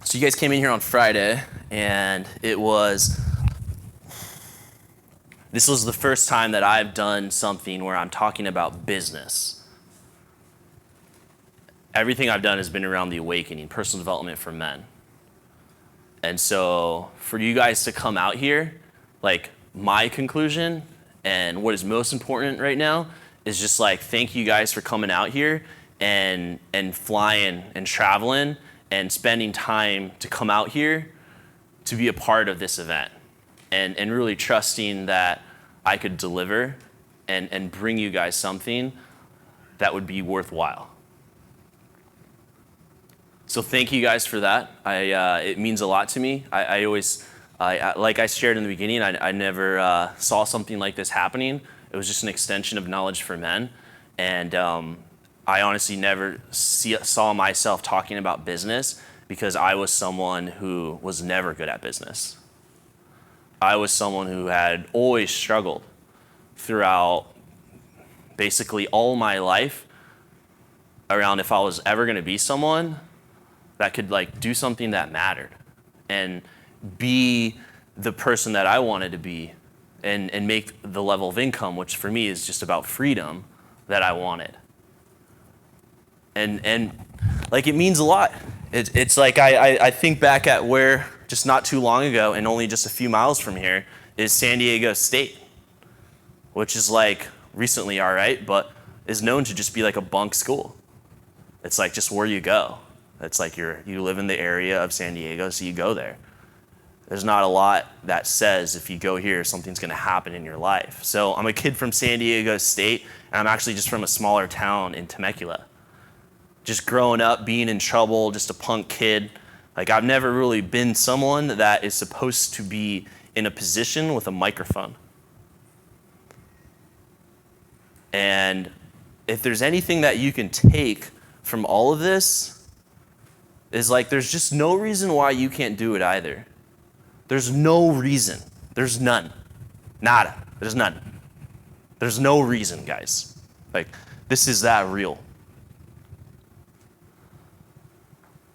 So you guys came in here on Friday, and this was the first time that I've done something where I'm talking about business. Everything I've done has been around the awakening, personal development for men. And so for you guys to come out here, like my conclusion and what is most important right now is just like, thank you guys for coming out here and flying and traveling and spending time to come out here to be a part of this event and really trusting that I could deliver and bring you guys something that would be worthwhile. So thank you guys for that. It means a lot to me. I always, like I shared in the beginning, I never saw something like this happening. It was just an extension of knowledge for men. And I honestly never saw myself talking about business because I was someone who was never good at business. I was someone who had always struggled throughout basically all my life around if I was ever going to be someone that could like do something that mattered and be the person that I wanted to be and make the level of income, which for me is just about freedom, that I wanted. And like it means a lot. It's like I think back at where just not too long ago and only just a few miles from here is San Diego State, which is like recently all right, but is known to just be like a bunk school. It's like just where you go. It's like you live in the area of San Diego, so you go there. There's not a lot that says if you go here, something's going to happen in your life. So I'm a kid from San Diego State, and I'm actually just from a smaller town in Temecula. Just growing up, being in trouble, just a punk kid. Like I've never really been someone that is supposed to be in a position with a microphone. And if there's anything that you can take from all of this, is like there's just no reason why you can't do it either. There's no reason. There's none. Nada. There's none. There's no reason, guys. Like, this is that real.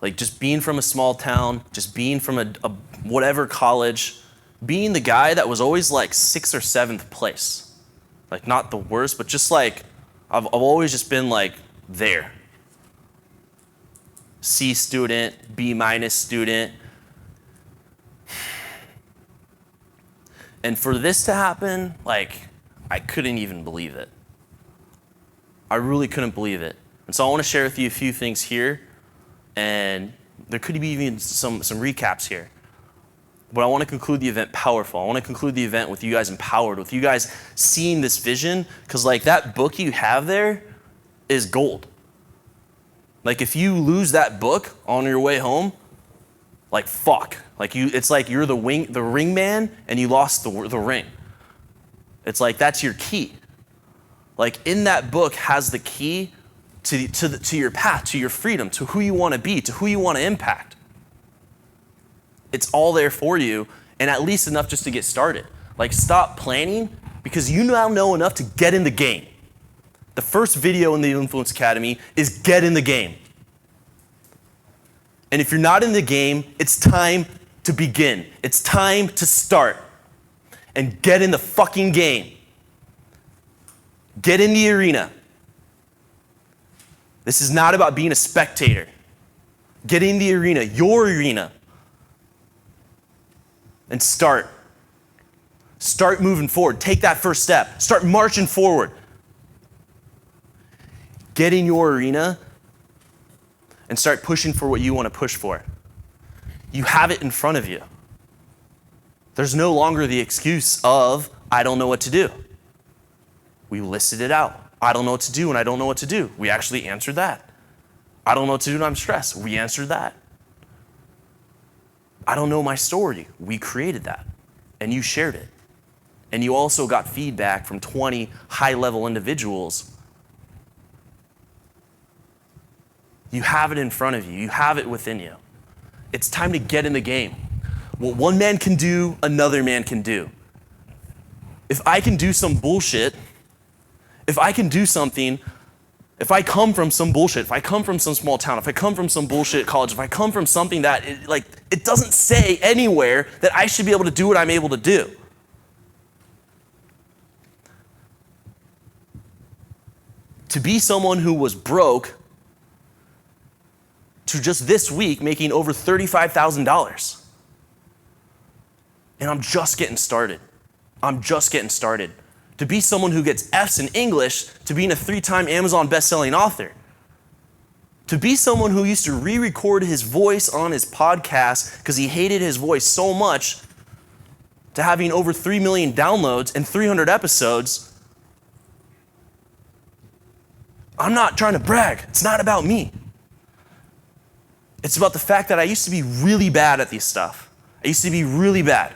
Like, just being from a small town, just being from a whatever college, being the guy that was always like 6th or 7th place. Like, not the worst, but just like, I've always just been like there. C student, B- student. And for this to happen, like, I couldn't even believe it. I really couldn't believe it. And so I want to share with you a few things here, and there could be even some recaps here. But I want to conclude the event powerful. I want to conclude the event with you guys empowered, with you guys seeing this vision, because like that book you have there is gold. Like if you lose that book on your way home, like fuck. Like it's like you're the ring man and you lost the ring. It's like that's your key. Like in that book has the key to your path, to your freedom, to who you want to be, to who you want to impact. It's all there for you, and at least enough just to get started. Like stop planning because you now know enough to get in the game. The first video in the Influence Academy is get in the game. And if you're not in the game, it's time to begin. It's time to start. And get in the fucking game. Get in the arena. This is not about being a spectator. Get in the arena, your arena. And start. Start moving forward. Take that first step. Start marching forward. Get in your arena and start pushing for what you want to push for. You have it in front of you. There's no longer the excuse of, I don't know what to do. We listed it out. I don't know what to do and I don't know what to do. We actually answered that. I don't know what to do and I'm stressed. We answered that. I don't know my story. We created that. And you shared it. And you also got feedback from 20 high-level individuals. You have it in front of you. You have it within you. It's time to get in the game. What one man can do, another man can do. If I can do some bullshit, if I can do something If I come from some bullshit, if I come from some small town, if I come from some bullshit college, if I come from something that it doesn't say anywhere that I should be able to do what I'm able to do. To be someone who was broke to just this week making over $35,000. And I'm just getting started. To be someone who gets F's in English to being a 3-time Amazon best-selling author. To be someone who used to re-record his voice on his podcast because he hated his voice so much to having over 3 million downloads and 300 episodes. I'm not trying to brag. It's not about me. It's about the fact that I used to be really bad at this stuff. I used to be really bad.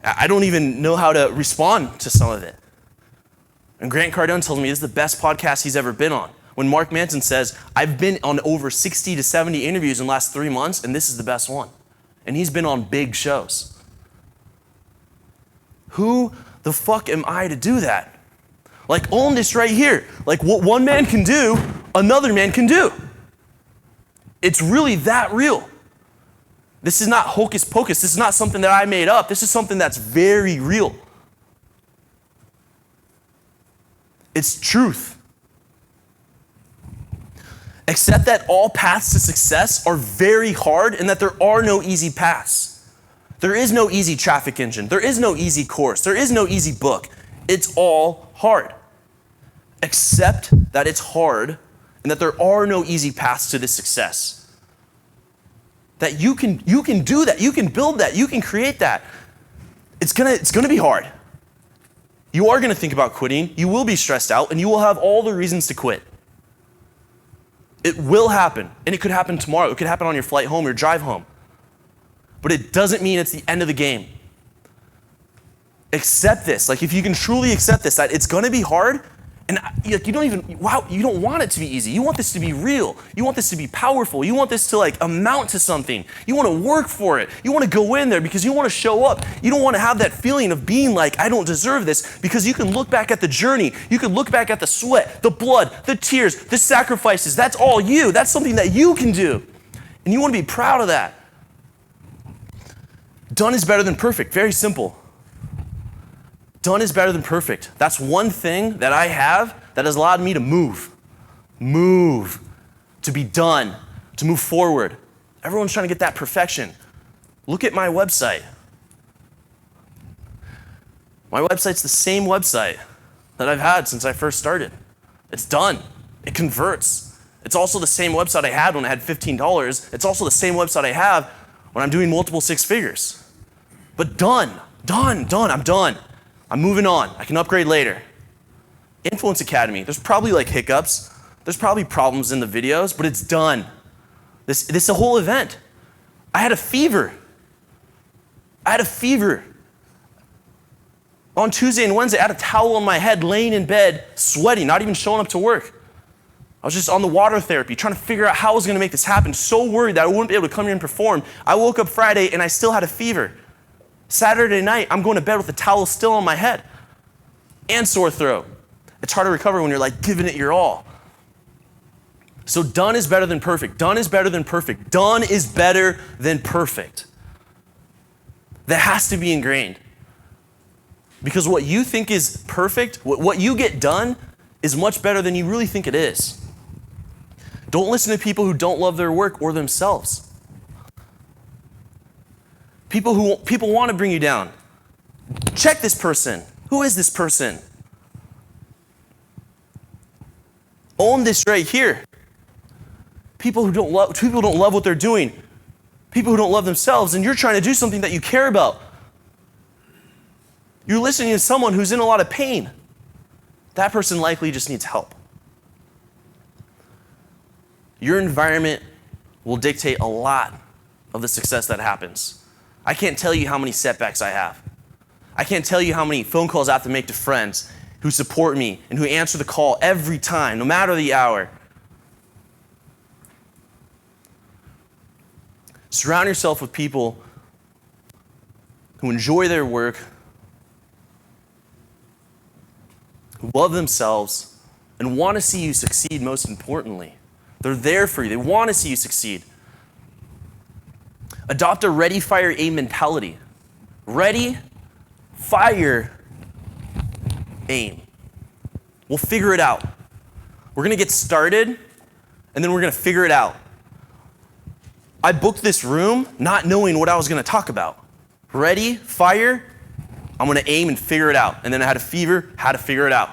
I don't even know how to respond to some of it. And Grant Cardone tells me this is the best podcast he's ever been on. When Mark Manson says, I've been on over 60 to 70 interviews in the last 3 months, and this is the best one. And he's been on big shows. Who the fuck am I to do that? Like, own this right here. Like, what one man can do, another man can do. It's really that real. This is not hocus pocus. This is not something that I made up. This is something that's very real. It's truth. Accept that all paths to success are very hard and that there are no easy paths. There is no easy traffic engine. There is no easy course. There is no easy book. It's all hard. Accept that it's hard and that there are no easy paths to this success. That you can do that, you can build that, you can create that. It's gonna be hard. You are gonna think about quitting, you will be stressed out, and you will have all the reasons to quit. It will happen, and it could happen tomorrow. It could happen on your flight home or drive home. But it doesn't mean it's the end of the game. Accept this. Like, if you can truly accept this, that it's gonna be hard, and you don't want it to be easy. You want this to be real. You want this to be powerful. You want this to amount to something. You want to work for it. You want to go in there because you want to show up. You don't want to have that feeling of being like, I don't deserve this, because you can look back at the journey. You can look back at the sweat, the blood, the tears, the sacrifices. That's all you. That's something that you can do. And you want to be proud of that. Done is better than perfect. Very simple. Done is better than perfect. That's one thing that I have that has allowed me to move, to be done, to move forward. Everyone's trying to get that perfection. Look at my website. My website's the same website that I've had since I first started. It's done. It converts. It's also the same website I had when I had $15. It's also the same website I have when I'm doing multiple 6 figures. But done, I'm done. I'm moving on. I can upgrade later. Influence Academy. There's probably hiccups. There's probably problems in the videos, but it's done. This is a whole event. I had a fever. On Tuesday and Wednesday, I had a towel on my head, laying in bed, sweating, not even showing up to work. I was just on the water therapy, trying to figure out how I was going to make this happen, so worried that I wouldn't be able to come here and perform. I woke up Friday and I still had a fever. Saturday night, I'm going to bed with the towel still on my head and sore throat. It's hard to recover when you're giving it your all. So done is better than perfect. Done is better than perfect. Done is better than perfect. That has to be ingrained. Because what you think is perfect, what you get done, is much better than you really think it is. Don't listen to people who don't love their work or themselves. People want to bring you down. Check this person. Who is this person? Own this right here. People who don't love what they're doing. People who don't love themselves, and you're trying to do something that you care about. You're listening to someone who's in a lot of pain. That person likely just needs help. Your environment will dictate a lot of the success that happens. I can't tell you how many setbacks I have. I can't tell you how many phone calls I have to make to friends who support me and who answer the call every time, no matter the hour. Surround yourself with people who enjoy their work, who love themselves, and want to see you succeed most importantly. They're there for you. They want to see you succeed. Adopt a ready, fire, aim mentality. Ready, fire, aim. We'll figure it out. We're going to get started, and then we're going to figure it out. I booked this room not knowing what I was going to talk about. Ready, fire, I'm going to aim and figure it out. And then I had a fever, had to figure it out.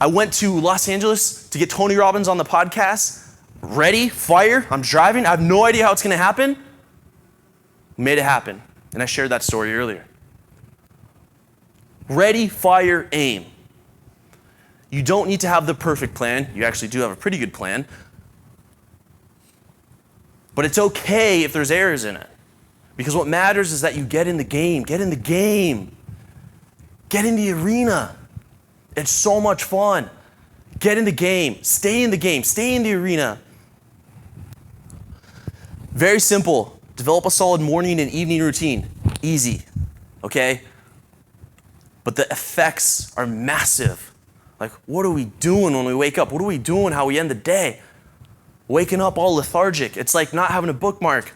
I went to Los Angeles to get Tony Robbins on the podcast. Ready, fire, I'm driving. I have no idea how it's going to happen. Made it happen. And I shared that story earlier. Ready, fire, aim. You don't need to have the perfect plan. You actually do have a pretty good plan. But it's okay if there's errors in it. Because what matters is that you get in the game. Get in the game. Get in the arena. It's so much fun. Get in the game. Stay in the game. Stay in the arena. Very simple. Develop a solid morning and evening routine. Easy. Okay? But the effects are massive. Like, what are we doing when we wake up? What are we doing how we end the day? Waking up all lethargic. It's like not having a bookmark.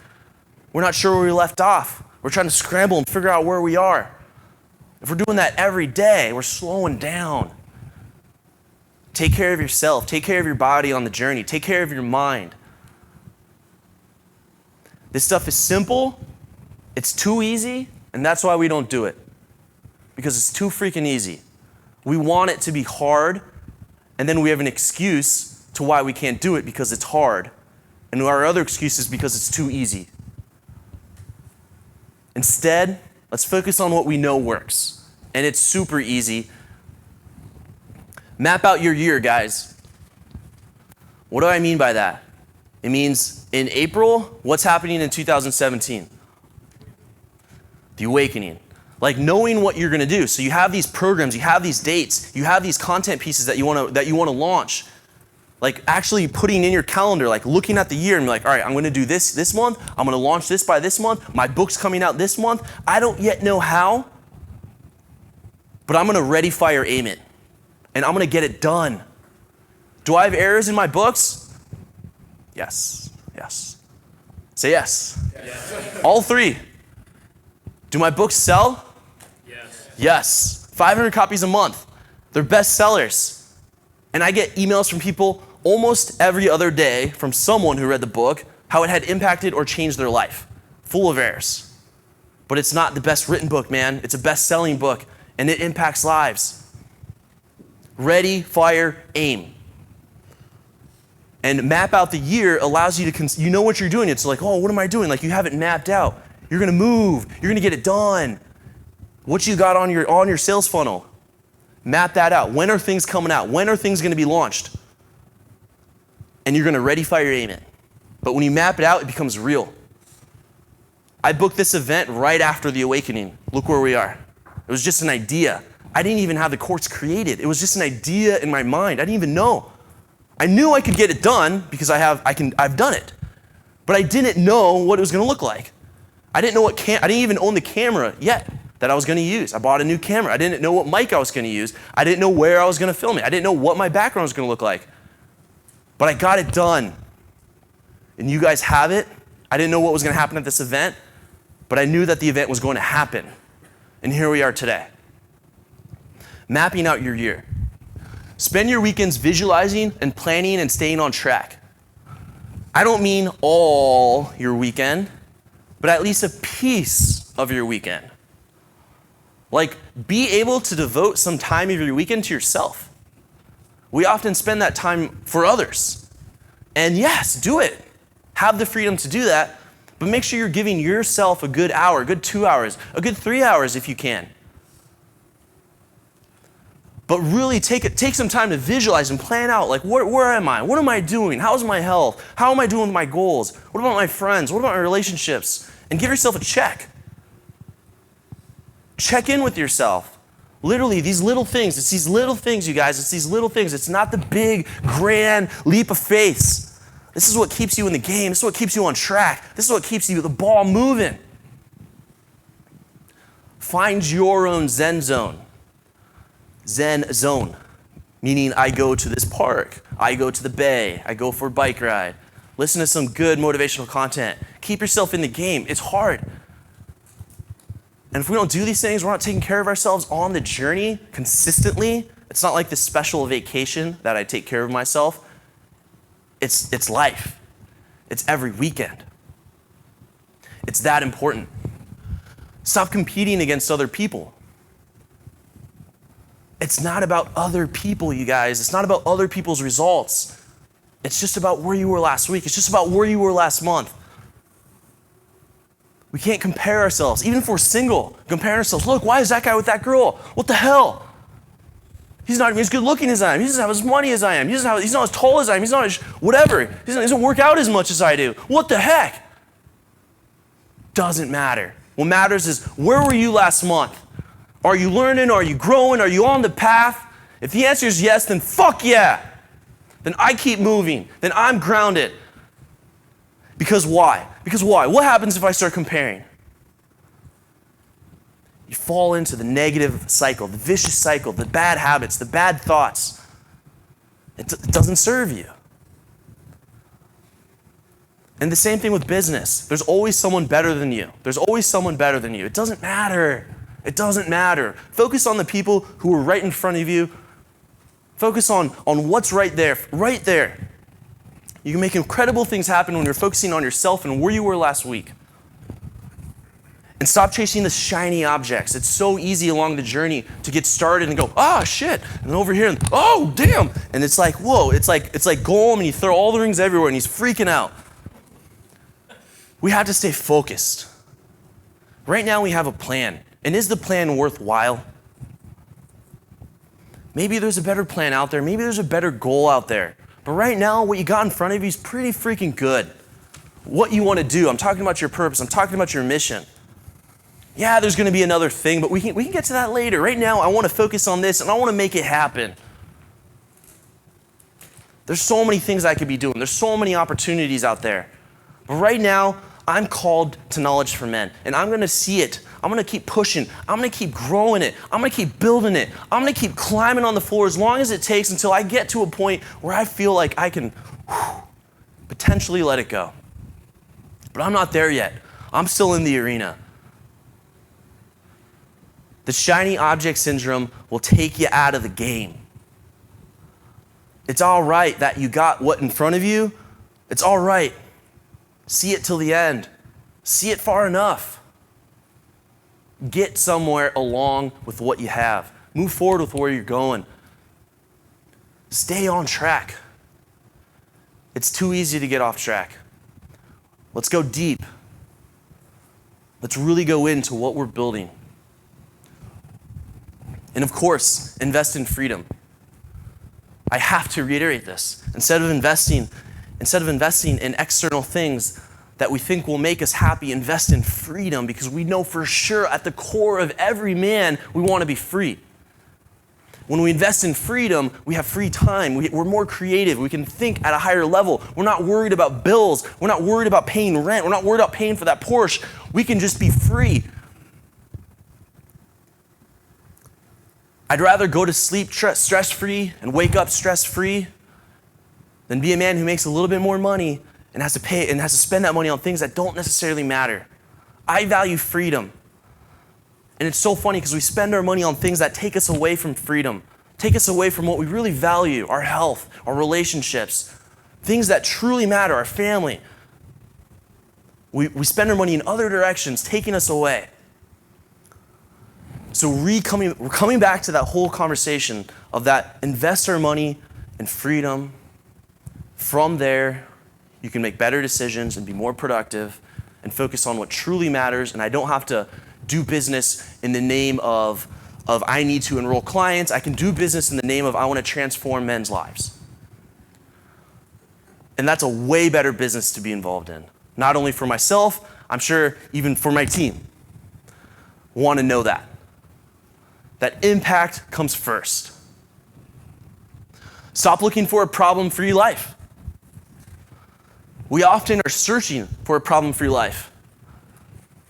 We're not sure where we left off. We're trying to scramble and figure out where we are. If we're doing that every day, we're slowing down. Take care of yourself. Take care of your body on the journey. Take care of your mind. This stuff is simple. It's too easy, and that's why we don't do it. Because it's too freaking easy. We want it to be hard, and then we have an excuse to why we can't do it because it's hard. And our other excuse is because it's too easy. Instead, let's focus on what we know works. And it's super easy. Map out your year, guys. What do I mean by that? It means in April, what's happening in 2017? The awakening. Like knowing what you're going to do. So you have these programs, you have these dates, you have these content pieces that you want to launch. Like actually putting in your calendar, like looking at the year and be like, all right, I'm going to do this month. I'm going to launch this by this month. My book's coming out this month. I don't yet know how, but I'm going to ready, fire, aim it. And I'm going to get it done. Do I have errors in my books? Yes. Yes. Say yes. Yes. All three. Do my books sell? Yes. Yes. 500 copies a month. They're best sellers. And I get emails from people almost every other day from someone who read the book, how it had impacted or changed their life. Full of errors. But it's not the best written book, man. It's a best-selling book, and it impacts lives. Ready, fire, aim. And map out the year allows you to, you know what you're doing. It's like, oh, what am I doing? Like you have it mapped out. You're going to move. You're going to get it done. What you got on your sales funnel. Map that out. When are things coming out? When are things going to be launched? And you're going to ready, fire, aim it. But when you map it out, it becomes real. I booked this event right after the awakening. Look where we are. It was just an idea. I didn't even have the course created. It was just an idea in my mind. I didn't even know. I knew I could get it done because I've done it. But I didn't know what it was going to look like. I didn't know I didn't even own the camera yet that I was going to use. I bought a new camera. I didn't know what mic I was going to use. I didn't know where I was going to film it. I didn't know what my background was going to look like. But I got it done. And you guys have it. I didn't know what was going to happen at this event, but I knew that the event was going to happen. And here we are today. Mapping out your year. Spend your weekends visualizing and planning and staying on track. I don't mean all your weekend, but at least a piece of your weekend. Like, be able to devote some time of your weekend to yourself. We often spend that time for others. And yes, do it. Have the freedom to do that, but make sure you're giving yourself a good hour, a good 2 hours, a good 3 hours if you can. But really take some time to visualize and plan out, like, where am I? What am I doing? How's my health? How am I doing with my goals? What about my friends? What about my relationships? And give yourself a check. Check in with yourself. Literally, these little things. It's these little things, you guys. It's these little things. It's not the big, grand leap of faith. This is what keeps you in the game. This is what keeps you on track. This is what keeps the ball moving. Find your own Zen zone. Zen zone, meaning I go to this park, I go to the bay, I go for a bike ride, listen to some good motivational content. Keep yourself in the game. It's hard. And if we don't do these things, we're not taking care of ourselves on the journey consistently. It's not like this special vacation that I take care of myself. It's life. It's every weekend. It's that important. Stop competing against other people. It's not about other people, you guys. It's not about other people's results. It's just about where you were last week. It's just about where you were last month. We can't compare ourselves. Even if we're single, comparing ourselves. Look, why is that guy with that girl? What the hell? He's not even as good looking as I am. He doesn't have as money as I am. He's not as tall as I am. He's not as whatever. He doesn't work out as much as I do. What the heck? Doesn't matter. What matters is, where were you last month? Are you learning? Are you growing? Are you on the path? If the answer is yes, then fuck yeah. Then I keep moving. Then I'm grounded. Because why? Because why? What happens if I start comparing? You fall into the negative cycle, the vicious cycle, the bad habits, the bad thoughts. It doesn't serve you. And the same thing with business. There's always someone better than you. There's always someone better than you. It doesn't matter. It doesn't matter. Focus on the people who are right in front of you. Focus on what's right there, right there. You can make incredible things happen when you're focusing on yourself and where you were last week. And stop chasing the shiny objects. It's so easy along the journey to get started and go, ah, shit. And over here, and, oh, damn. And it's like, whoa, it's like Gollum, and you throw all the rings everywhere, and he's freaking out. We have to stay focused. Right now, we have a plan. And is the plan worthwhile? Maybe there's a better plan out there. Maybe there's a better goal out there. But right now, what you got in front of you is pretty freaking good. What you want to do. I'm talking about your purpose. I'm talking about your mission. Yeah, there's going to be another thing, but we can get to that later. Right now, I want to focus on this, and I want to make it happen. There's so many things I could be doing. There's so many opportunities out there. But right now, I'm called to knowledge for men, and I'm going to see it. I'm going to keep pushing. I'm going to keep growing it. I'm going to keep building it. I'm going to keep climbing on the floor as long as it takes until I get to a point where I feel like I can potentially let it go. But I'm not there yet. I'm still in the arena. The shiny object syndrome will take you out of the game. It's all right that you got what in front of you. It's all right. See it till the end. See it far enough. Get somewhere along with what you have. Move forward with where you're going. Stay on track. It's too easy to get off track. Let's go deep. Let's really go into what we're building. And of course, invest in freedom. I have to reiterate this. Instead of investing in external things that we think will make us happy, invest in freedom, because we know for sure at the core of every man, we want to be free. When we invest in freedom, we have free time. We're more creative. We can think at a higher level. We're not worried about bills. We're not worried about paying rent. We're not worried about paying for that Porsche. We can just be free. I'd rather go to sleep stress-free and wake up stress-free than be a man who makes a little bit more money and has to spend that money on things that don't necessarily matter. I value freedom. And it's so funny because we spend our money on things that take us away from freedom, take us away from what we really value, our health, our relationships, things that truly matter, our family. We spend our money in other directions, taking us away. So we're coming back to that whole conversation of that invest our money in freedom. From there, you can make better decisions and be more productive and focus on what truly matters. And I don't have to do business in the name of I need to enroll clients. I can do business in the name of I want to transform men's lives. And that's a way better business to be involved in. Not only for myself, I'm sure even for my team. Want to know that. That impact comes first. Stop looking for a problem-free life. We often are searching for a problem-free life.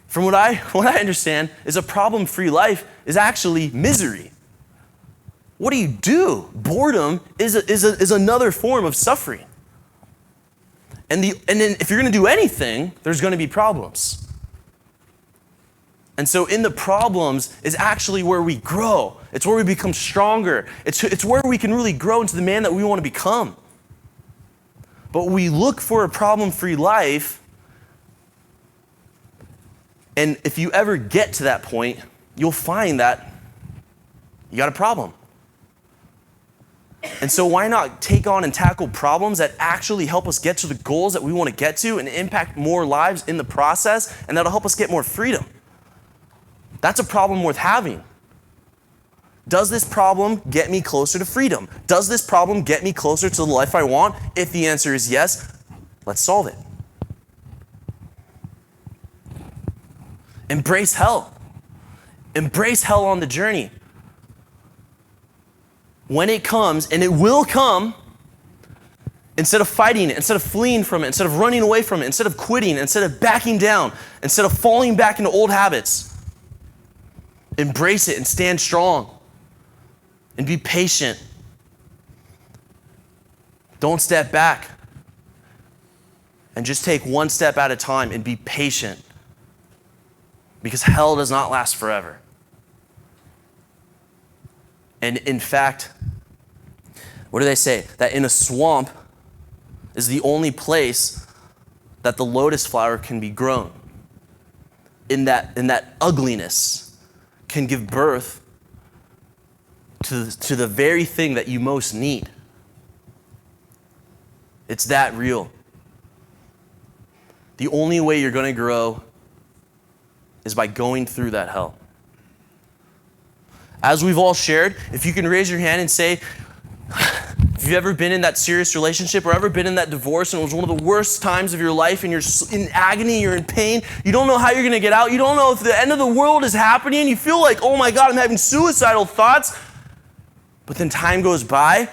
From what I understand is a problem-free life is actually misery. what do you do? Boredom is another form of suffering. And then if you're going to do anything, there's going to be problems. And so in the problems is actually where we grow. It's where we become stronger. It's where we can really grow into the man that we want to become. But we look for a problem-free life, and if you ever get to that point, you'll find that you got a problem. And so why not take on and tackle problems that actually help us get to the goals that we want to get to and impact more lives in the process, and that'll help us get more freedom. That's a problem worth having. Does this problem get me closer to freedom? Does this problem get me closer to the life I want? If the answer is yes, let's solve it. Embrace hell. Embrace hell on the journey. When it comes, and it will come, instead of fighting it, instead of fleeing from it, instead of running away from it, instead of quitting, instead of backing down, instead of falling back into old habits, embrace it and stand strong and be patient. Don't step back, and just take one step at a time and be patient, because hell does not last forever. And in fact, what do they say? That in a swamp is the only place that the lotus flower can be grown. In that ugliness can give birth to the very thing that you most need. It's that real. The only way you're going to grow is by going through that hell. As we've all shared, if you can raise your hand and say, if you've ever been in that serious relationship or ever been in that divorce and it was one of the worst times of your life and you're in agony, you're in pain, you don't know how you're going to get out, you don't know if the end of the world is happening, you feel like, oh my God, I'm having suicidal thoughts, but then time goes by,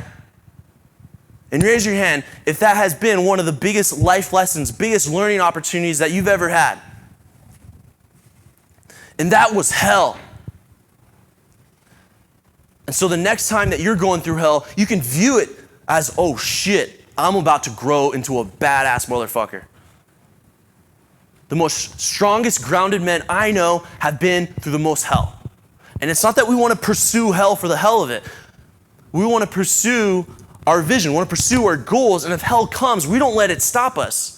and raise your hand if that has been one of the biggest life lessons, biggest learning opportunities that you've ever had. And that was hell. And so the next time that you're going through hell, you can view it as, oh shit, I'm about to grow into a badass motherfucker. The most strongest grounded men I know have been through the most hell. And it's not that we want to pursue hell for the hell of it. We want to pursue our vision, we want to pursue our goals, and if hell comes, we don't let it stop us.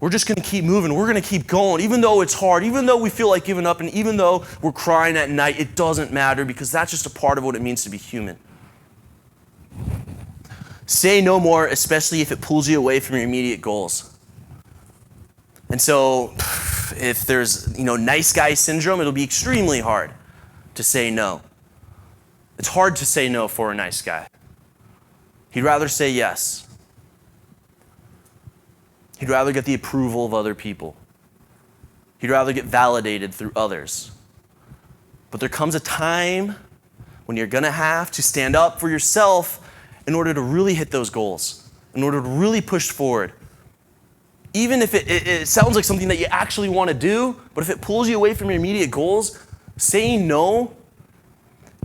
We're just going to keep moving. We're going to keep going. Even though it's hard, even though we feel like giving up, and even though we're crying at night, it doesn't matter, because that's just a part of what it means to be human. Say no more, especially if it pulls you away from your immediate goals. And so if there's, nice guy syndrome, it'll be extremely hard to say no. It's hard to say no for a nice guy. He'd rather say yes. He'd rather get the approval of other people. He'd rather get validated through others. But there comes a time when you're going to have to stand up for yourself in order to really hit those goals, in order to really push forward. Even if it sounds like something that you actually want to do, but if it pulls you away from your immediate goals, saying no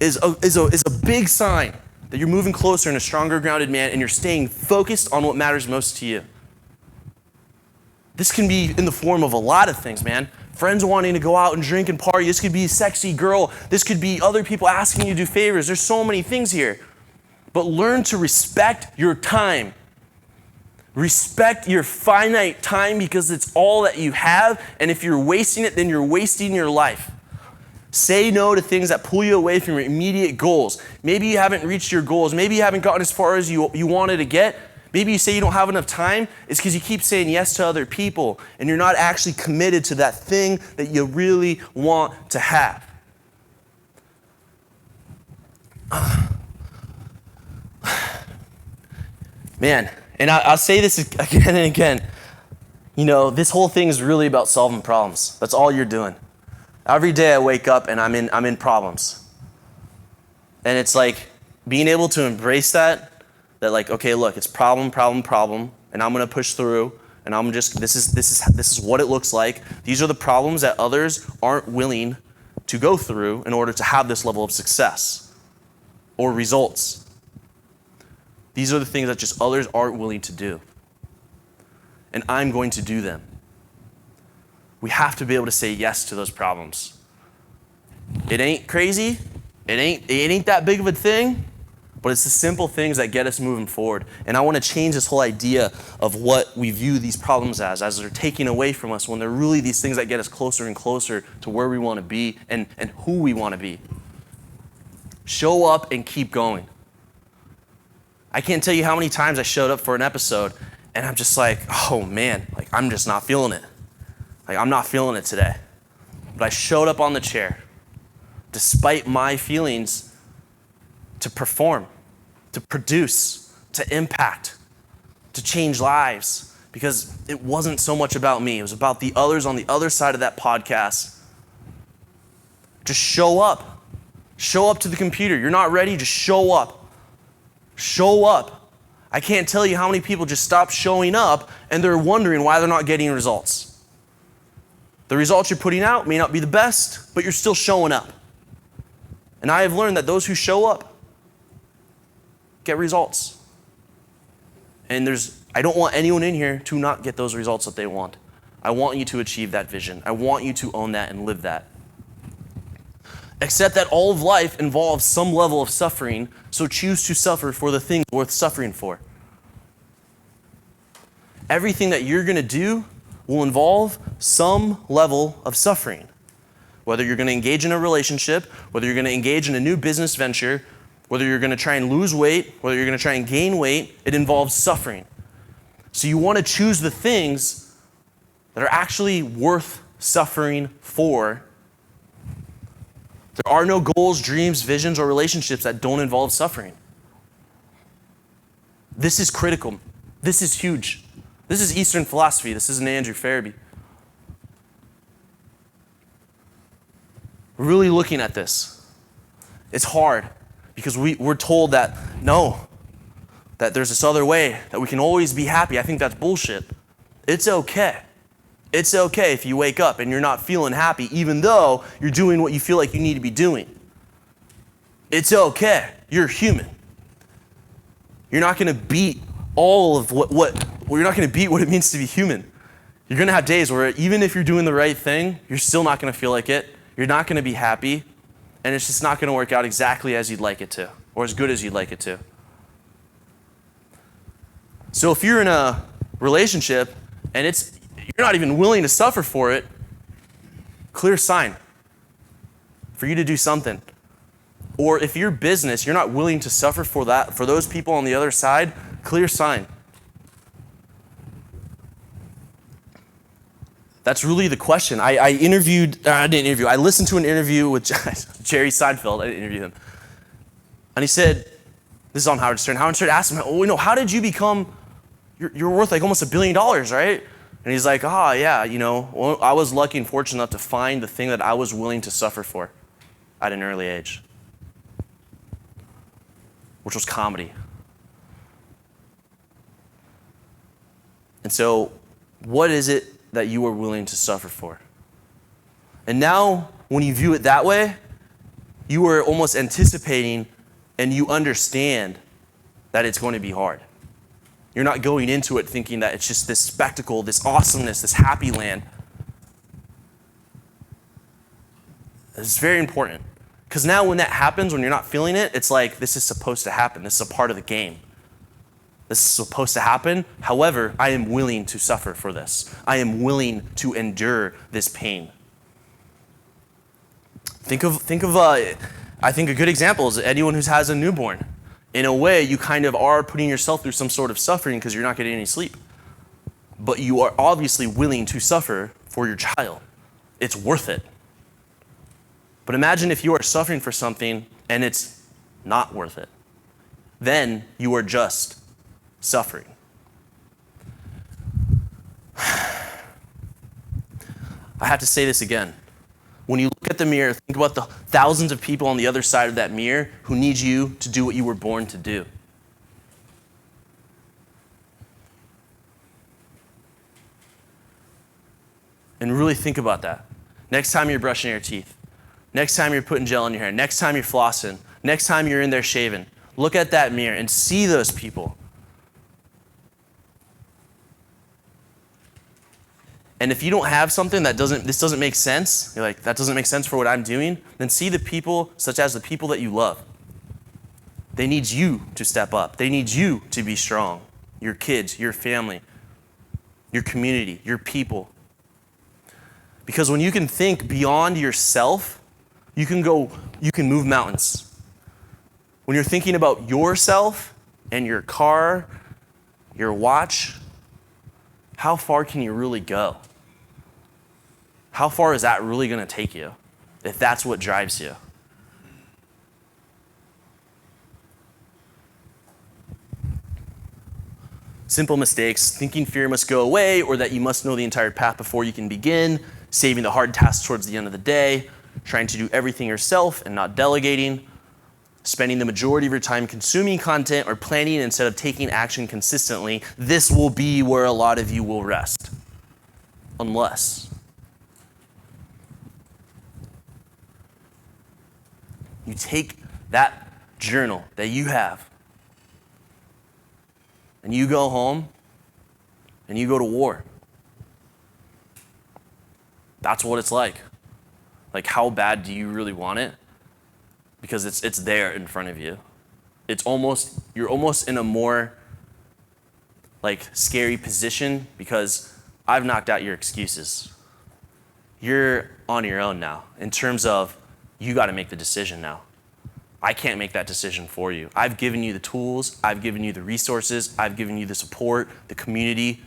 is a big sign that you're moving closer and a stronger grounded man, and you're staying focused on what matters most to you. This can be in the form of a lot of things, man. Friends wanting to go out and drink and party. This could be a sexy girl. This could be other people asking you to do favors. There's so many things here. But learn to respect your time. Respect your finite time, because it's all that you have. And if you're wasting it, then you're wasting your life. Say no to things that pull you away from your immediate goals. Maybe you haven't reached your goals. Maybe you haven't gotten as far as you wanted to get. Maybe you say you don't have enough time. It's because you keep saying yes to other people and you're not actually committed to that thing that you really want to have. Man, and I'll say this again and again. This whole thing is really about solving problems. That's all you're doing. Every day I wake up and I'm in problems. And it's like being able to embrace that like, okay, look, it's problem, and I'm gonna push through, and I'm just, this is what it looks like. These are the problems that others aren't willing to go through in order to have this level of success. or results. These are the things that just others aren't willing to do. And I'm going to do them. We have to be able to say yes to those problems. It ain't crazy. It ain't that big of a thing, but it's the simple things that get us moving forward. And I want to change this whole idea of what we view these problems as they're taking away from us, when they're really these things that get us closer and closer to where we want to be and who we want to be. Show up and keep going. I can't tell you how many times I showed up for an episode and I'm just like, oh man, like I'm just not feeling it. Like I'm not feeling it today. But I showed up on the chair despite my feelings to perform, to produce, to impact, to change lives, because it wasn't so much about me. It was about the others on the other side of that podcast. Just show up. Show up to the computer. You're not ready? Just show up. Show up. I can't tell you how many people just stop showing up and they're wondering why they're not getting results. The results you're putting out may not be the best, but you're still showing up. And I have learned that those who show up get results. And I don't want anyone in here to not get those results that they want. I want you to achieve that vision. I want you to own that and live that. Accept that all of life involves some level of suffering, so choose to suffer for the things worth suffering for. Everything that you're going to do will involve some level of suffering. Whether you're going to engage in a relationship, whether you're going to engage in a new business venture, whether you're going to try and lose weight, whether you're going to try and gain weight, it involves suffering. So you want to choose the things that are actually worth suffering for. There are no goals, dreams, visions, or relationships that don't involve suffering. This is critical. This is huge. This is Eastern philosophy. This isn't Andrew Farabee. Really looking at this. It's hard because we're told that, no, that there's this other way, that we can always be happy. I think that's bullshit. It's okay. It's okay if you wake up and you're not feeling happy, even though you're doing what you feel like you need to be doing. It's okay. You're human. You're not going to beat all of you're not going to beat what it means to be human. You're going to have days where even if you're doing the right thing, you're still not going to feel like it. You're not going to be happy, and it's just not going to work out exactly as you'd like it to, or as good as you'd like it to. So if you're in a relationship and you're not even willing to suffer for it, clear sign for you to do something. Or if your business, you're not willing to suffer for those people on the other side, clear sign. That's really the question. I listened to an interview with Jerry Seinfeld. I didn't interview him. And he said, this is on Howard Stern. Howard Stern asked him, how did you become, you're worth like almost $1 billion, right? And he's like, yeah, I was lucky and fortunate enough to find the thing that I was willing to suffer for at an early age, which was comedy. And so, what is it that you are willing to suffer for? And now, when you view it that way, you are almost anticipating and you understand that it's going to be hard. You're not going into it thinking that it's just this spectacle, this awesomeness, this happy land. It's very important. Because now when that happens, when you're not feeling it, it's like, this is supposed to happen. This is a part of the game. This is supposed to happen. However, I am willing to suffer for this. I am willing to endure this pain. Think of I think a good example is anyone who has a newborn. In a way, you kind of are putting yourself through some sort of suffering because you're not getting any sleep. But you are obviously willing to suffer for your child. It's worth it. But imagine if you are suffering for something and it's not worth it. Then you are just suffering. I have to say this again. When you look at the mirror, think about the thousands of people on the other side of that mirror who need you to do what you were born to do. And really think about that. Next time you're brushing your teeth, next time you're putting gel in your hair, next time you're flossing, Next time you're in there shaving, look at that mirror and see those people. And if you don't have something this doesn't make sense, you're like, that doesn't make sense for what I'm doing, then see the people, such as the people that you love. They need you to step up. They need you to be strong. Your kids, your family, your community, your people. Because when you can think beyond yourself, you can move mountains. When you're thinking about yourself and your car, your watch, how far can you really go? How far is that really going to take you if that's what drives you? Simple mistakes, thinking fear must go away or that you must know the entire path before you can begin, saving the hard tasks towards the end of the day, trying to do everything yourself and not delegating, spending the majority of your time consuming content or planning instead of taking action consistently. This will be where a lot of you will rest. Unless you take that journal that you have and you go home and you go to war. That's what it's like. Like, how bad do you really want it? Because it's there in front of you. You're almost in a more like scary position because I've knocked out your excuses. You're on your own now in terms of you got to make the decision now. I can't make that decision for you. I've given you the tools. I've given you the resources. I've given you the support, the community.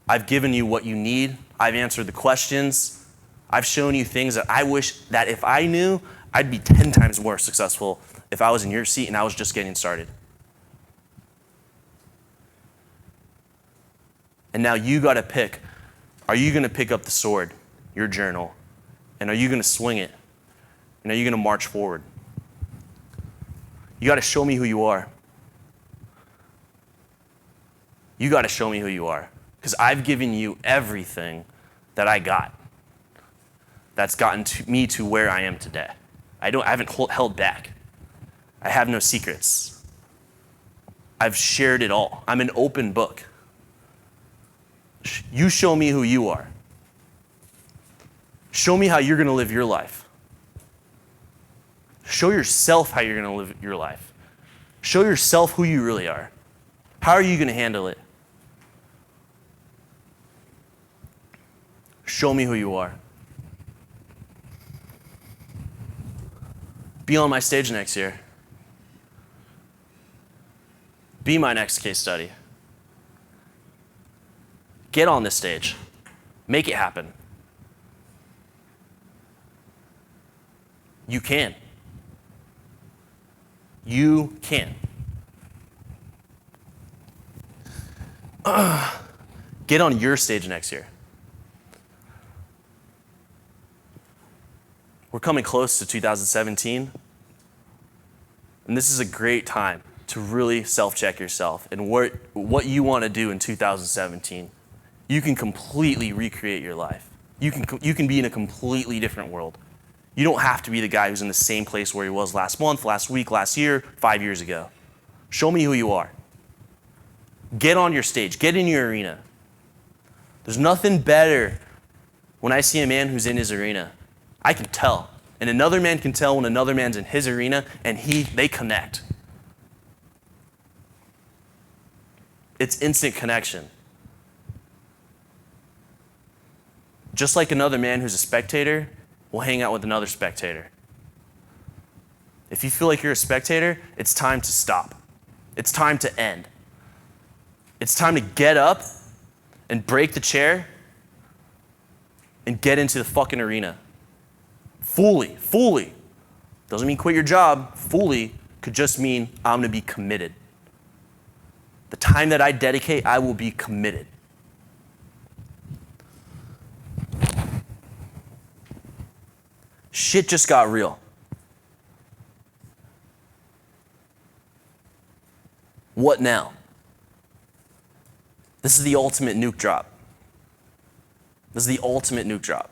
I've given you what you need. I've answered the questions. I've shown you things that I wish that if I knew, I'd be 10 times more successful if I was in your seat and I was just getting started. And now you got to pick. Are you going to pick up the sword, your journal, and are you going to swing it? And are you going to march forward? You got to show me who you are. You got to show me who you are. Because I've given you everything that I got that's gotten me to where I am today. I haven't held back. I have no secrets. I've shared it all. I'm an open book. You show me who you are. Show me how you're going to live your life. Show yourself how you're going to live your life. Show yourself who you really are. How are you going to handle it? Show me who you are. Be on my stage next year. Be my next case study. Get on this stage. Make it happen. You can. You can. Get on your stage next year. We're coming close to 2017, and this is a great time to really self-check yourself and what you want to do in 2017. You can completely recreate your life. You can be in a completely different world. You don't have to be the guy who's in the same place where he was last month, last week, last year, 5 years ago. Show me who you are. Get on your stage. Get in your arena. There's nothing better when I see a man who's in his arena. I can tell. And another man can tell when another man's in his arena and they connect. It's instant connection. Just like another man who's a spectator will hang out with another spectator. If you feel like you're a spectator, it's time to stop. It's time to end. It's time to get up and break the chair and get into the fucking arena. Fully. Doesn't mean quit your job. Fully could just mean I'm going to be committed. The time that I dedicate, I will be committed. Shit just got real. What now? This is the ultimate nuke drop. This is the ultimate nuke drop.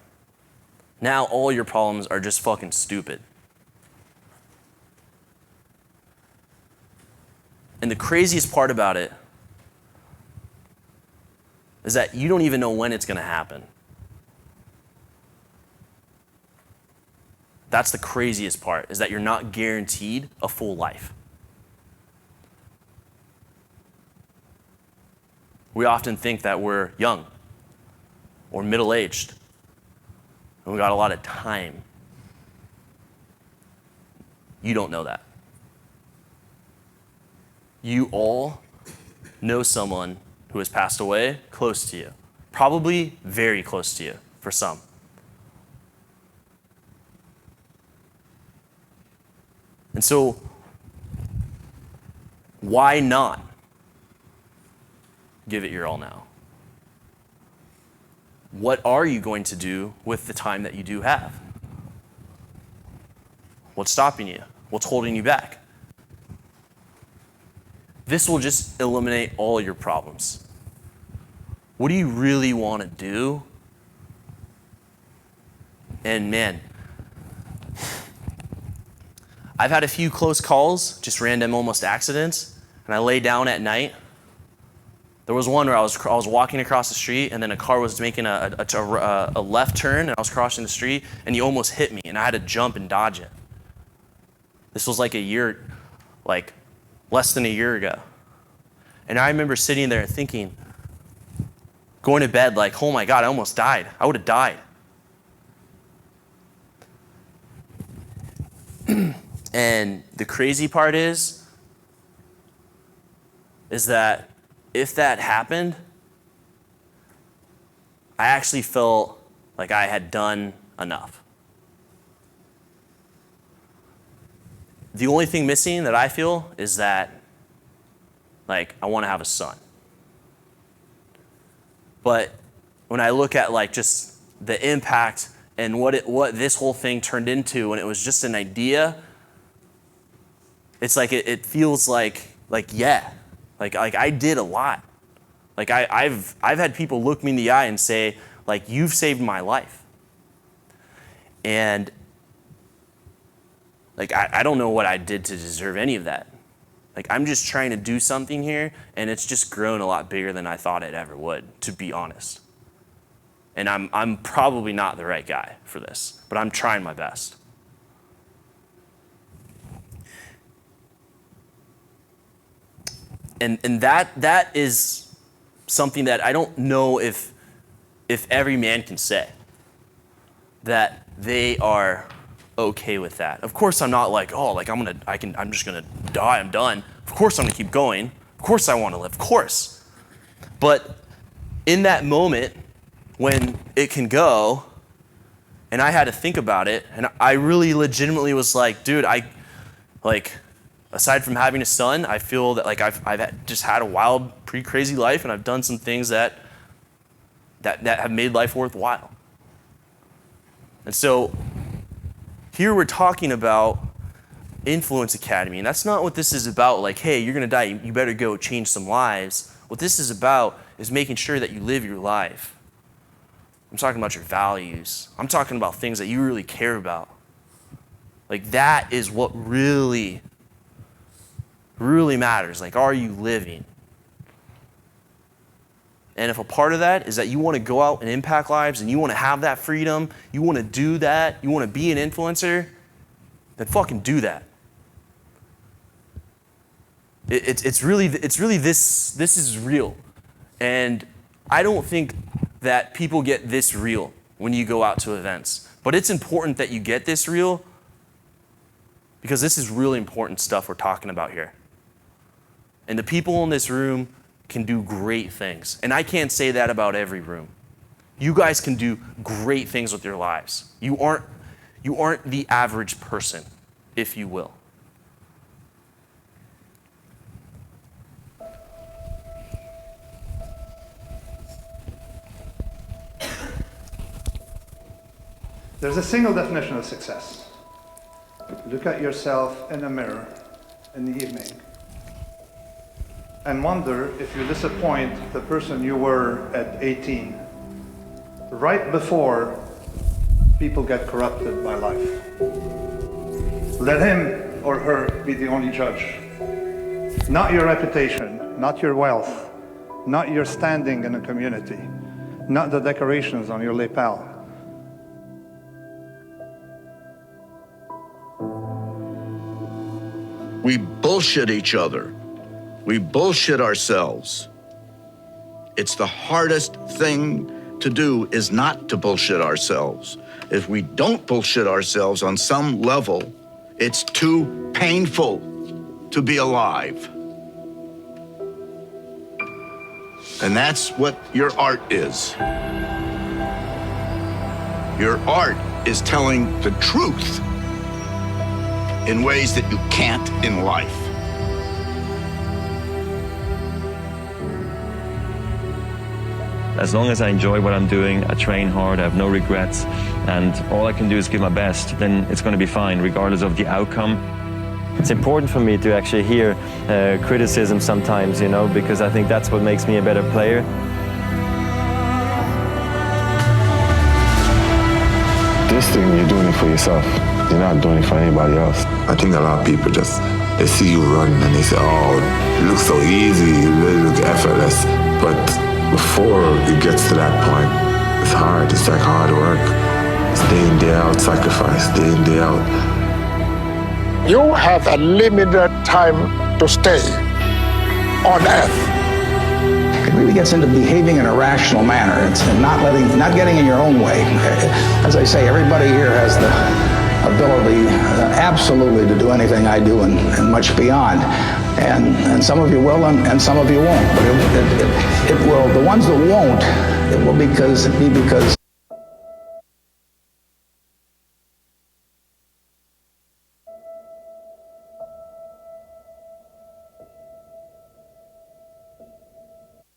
Now all your problems are just fucking stupid. And the craziest part about it is that you don't even know when it's going to happen. That's the craziest part, is that you're not guaranteed a full life. We often think that we're young or middle-aged, and we got a lot of time. You don't know that. You all know someone who has passed away close to you, probably very close to you for some. And so, why not give it your all now? What are you going to do with the time that you do have? What's stopping you? What's holding you back? This will just eliminate all your problems. What do you really want to do? And man, I've had a few close calls, just random almost accidents, and I lay down at night. There was one where I was walking across the street, and then a car was making a left turn, and I was crossing the street, and he almost hit me, and I had to jump and dodge it. This was like less than a year ago. And I remember sitting there thinking, going to bed like, oh my God, I almost died. I would have died. And the crazy part is that if that happened, I actually felt like I had done enough. The only thing missing that I feel is that, like, I want to have a son. But when I look at like just the impact and what this whole thing turned into, and it was just an idea, it's like it feels like yeah, like I did a lot. Like I've had people look me in the eye and say, like, you've saved my life. And like I don't know what I did to deserve any of that. Like, I'm just trying to do something here, and it's just grown a lot bigger than I thought it ever would, to be honest. And I'm probably not the right guy for this, but I'm trying my best. And that is something that I don't know if every man can say, that they are okay with that. Of course, I'm not like, oh, like I'm just gonna die, I'm done. Of course I'm gonna keep going. Of course I want to live, of course. But in that moment when it can go, and I had to think about it, and I really legitimately was like, dude, aside from having a son, I feel that like I've just had a wild, pretty crazy life, and I've done some things that have made life worthwhile. And so here we're talking about Influence Academy, and that's not what this is about, like, hey, you're gonna die, you better go change some lives. What this is about is making sure that you live your life. I'm talking about your values. I'm talking about things that you really care about. Like, that is what really, really matters. Like, are you living? And if a part of that is that you want to go out and impact lives and you want to have that freedom, you want to do that, you want to be an influencer, then fucking do that. It's really this is real. And I don't think that people get this real when you go out to events. But it's important that you get this real, because this is really important stuff we're talking about here. And the people in this room can do great things. And I can't say that about every room. You guys can do great things with your lives. You aren't the average person, if you will. There's a single definition of success. Look at yourself in a mirror in the evening and wonder if you disappoint the person you were at 18, right before people get corrupted by life. Let him or her be the only judge. Not your reputation, not your wealth, not your standing in a community, not the decorations on your lapel. We bullshit each other. We bullshit ourselves. It's the hardest thing to do is not to bullshit ourselves. If we don't bullshit ourselves on some level, it's too painful to be alive. And that's what your art is. Your art is telling the truth in ways that you can't in life. As long as I enjoy what I'm doing, I train hard, I have no regrets, and all I can do is give my best, then it's going to be fine, regardless of the outcome. It's important for me to actually hear criticism sometimes, you know, because I think that's what makes me a better player. This thing, you're doing it for yourself. You're not doing it for anybody else. I think a lot of people just, they see you run and they say, oh, it looks so easy, it really looks effortless. But before it gets to that point, it's hard. It's like hard work. It's day in, day out, sacrifice, day in, day out. You have a limited time to stay on earth. It really gets into behaving in a rational manner. It's not getting in your own way. As I say, everybody here has the ability absolutely to do anything I do and much beyond. And some of you will and some of you won't. But it will, the ones that won't, it will be because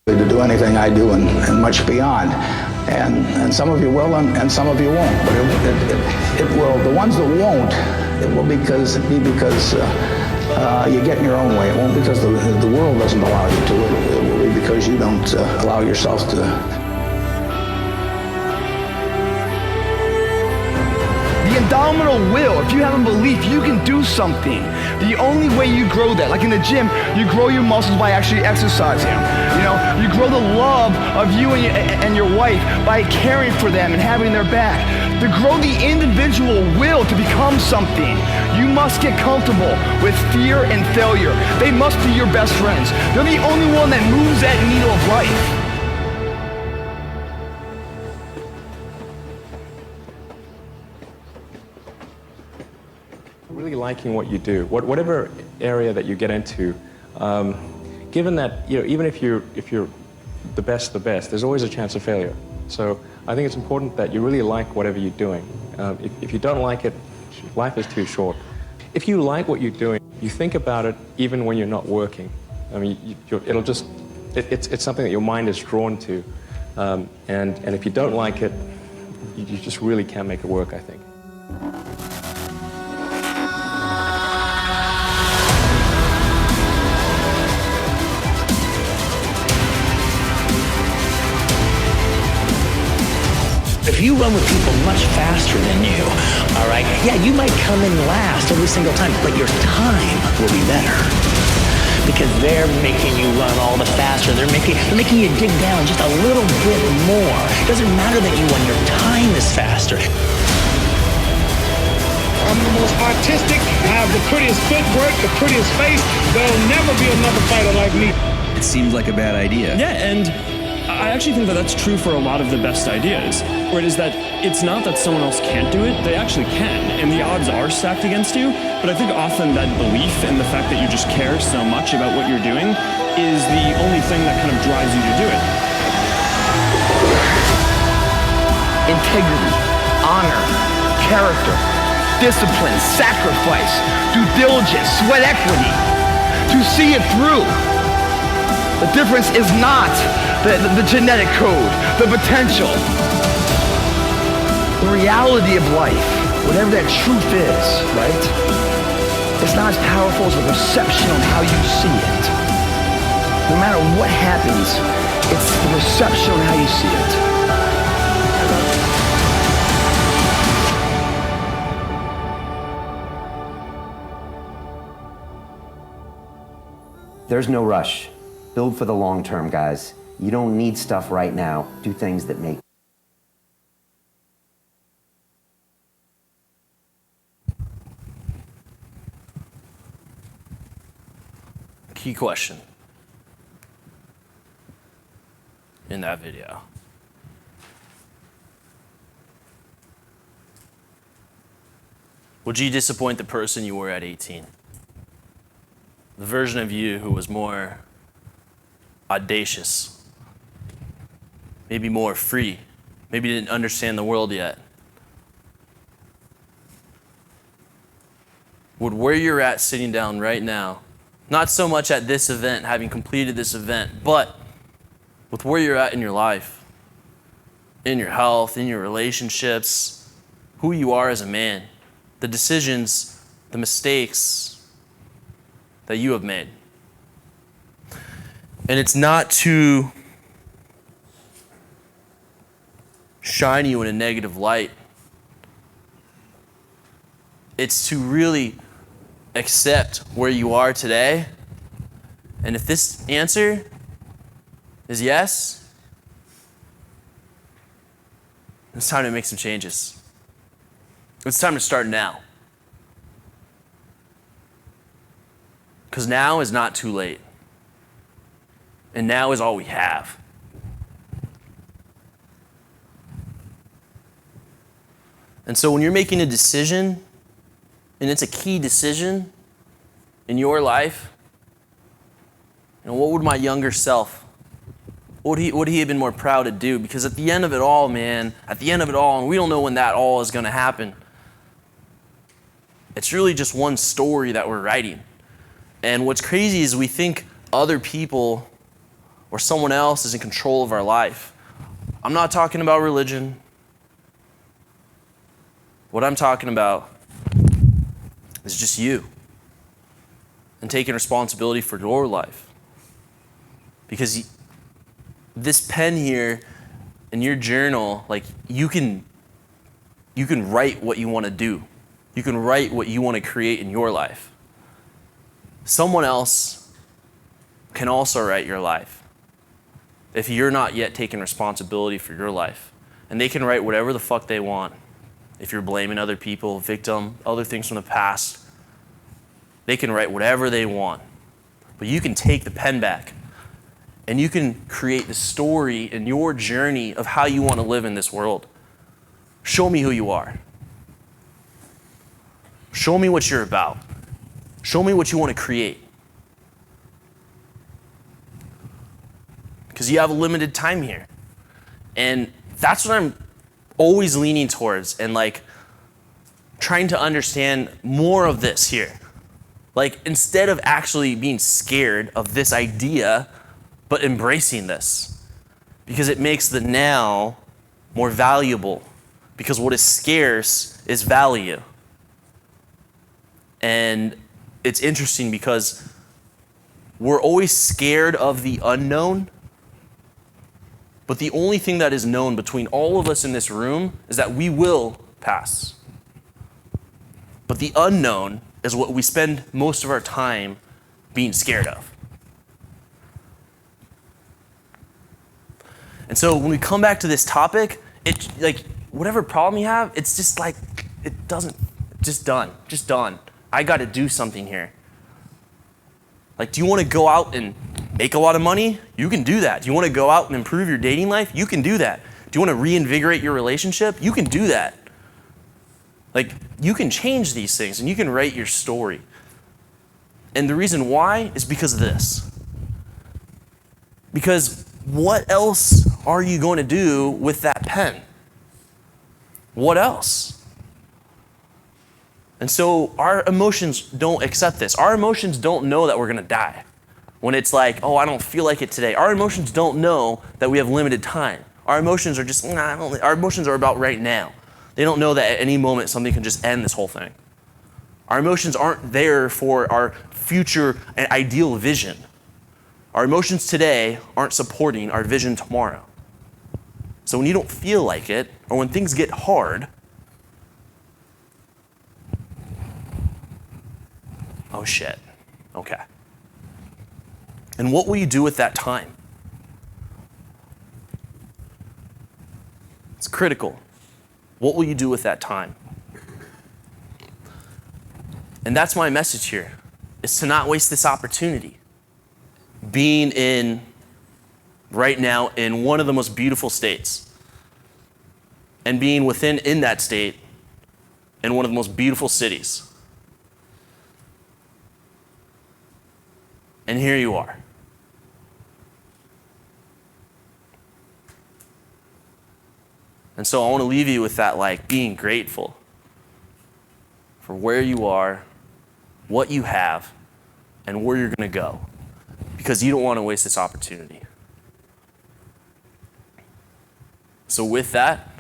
to do anything I do and much beyond. And some of you will and some of you won't. But it will, the ones that won't, it will be because you get in your own way. It won't because the world doesn't allow you to. It will be because you don't allow yourself to. The indomitable will, if you have a belief, you can do something. The only way you grow that, like in the gym, you grow your muscles by actually exercising. You know, you grow the love of you and your wife by caring for them and having their back. To grow the individual will to become something, you must get comfortable with fear and failure. They must be your best friends. They're the only one that moves that needle of life. Really liking what you do, whatever area that you get into, given that, you know, even if you're the best, there's always a chance of failure. So I think it's important that you really like whatever you're doing. If you don't like it, life is too short. If you like what you're doing, you think about it even when you're not working. I mean, it's something that your mind is drawn to, and if you don't like it, you just really can't make it work, I think. If you run with people much faster than you, all right, yeah, you might come in last every single time, but your time will be better. Because they're making you run all the faster. They're making you dig down just a little bit more. It doesn't matter that you won, your time is faster. I'm the most artistic, I have the prettiest footwork, the prettiest face. There'll never be another fighter like me. It seems like a bad idea. Yeah, and I actually think that that's true for a lot of the best ideas, where it is that it's not that someone else can't do it, they actually can, and the odds are stacked against you, but I think often that belief and the fact that you just care so much about what you're doing is the only thing that kind of drives you to do it. Integrity, honor, character, discipline, sacrifice, due diligence, sweat equity, to see it through. The difference is not the genetic code, the potential. The reality of life, whatever that truth is, right? It's not as powerful as the perception on how you see it. No matter what happens, it's the perception on how you see it. There's no rush. Build for the long term, guys. You don't need stuff right now. Do things that make. Key question in that video. Would you disappoint the person you were at 18? The version of you who was more audacious, maybe more free, maybe didn't understand the world yet. Would where you're at sitting down right now, not so much at this event, having completed this event, but with where you're at in your life, in your health, in your relationships, who you are as a man, the decisions, the mistakes that you have made. And it's not to shine you in a negative light. It's to really accept where you are today. And if this answer is yes, it's time to make some changes. It's time to start now. Because now is not too late. And now is all we have. And so when you're making a decision, and it's a key decision in your life, you know, what would my younger self, what would he have been more proud to do? Because at the end of it all, man, at the end of it all, and we don't know when that all is going to happen, it's really just one story that we're writing. And what's crazy is we think other people or someone else is in control of our life. I'm not talking about religion. What I'm talking about is just you and taking responsibility for your life. Because this pen here in your journal, like you can write what you want to do. You can write what you want to create in your life. Someone else can also write your life if you're not yet taking responsibility for your life. And they can write whatever the fuck they want. If you're blaming other people, victim, other things from the past, they can write whatever they want. But you can take the pen back and you can create the story in your journey of how you want to live in this world. Show me who you are. Show me what you're about. Show me what you want to create. Because you have a limited time here. And that's what I'm always leaning towards and like trying to understand more of this here. Like instead of actually being scared of this idea, but embracing this. Because it makes the now more valuable. Because what is scarce is value. And it's interesting because we're always scared of the unknown, but the only thing that is known between all of us in this room is that we will pass. But the unknown is what we spend most of our time being scared of. And so when we come back to this topic, it like whatever problem you have, it's just like it doesn't just done. I got to do something here. Like, do you want to go out and make a lot of money? You can do that. Do you want to go out and improve your dating life? You can do that. Do you want to reinvigorate your relationship? You can do that. Like, you can change these things and you can write your story. And the reason why is because of this. Because what else are you going to do with that pen? What else? And so our emotions don't accept this. Our emotions don't know that we're going to die. When it's like, oh, I don't feel like it today. Our emotions don't know that we have limited time. Our emotions are just, our emotions are about right now. They don't know that at any moment something can just end this whole thing. Our emotions aren't there for our future and ideal vision. Our emotions today aren't supporting our vision tomorrow. So when you don't feel like it, or when things get hard, oh shit, okay. And what will you do with that time? It's critical. What will you do with that time? And that's my message here, is to not waste this opportunity. Being in, right now, in one of the most beautiful states. And being in that state, in one of the most beautiful cities. And here you are. And so I want to leave you with that, like, being grateful for where you are, what you have, and where you're going to go. Because you don't want to waste this opportunity. So with that,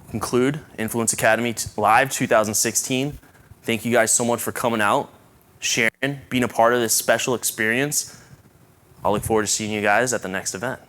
conclude Influence Academy Live 2016. Thank you guys so much for coming out, sharing, being a part of this special experience. I'll look forward to seeing you guys at the next event.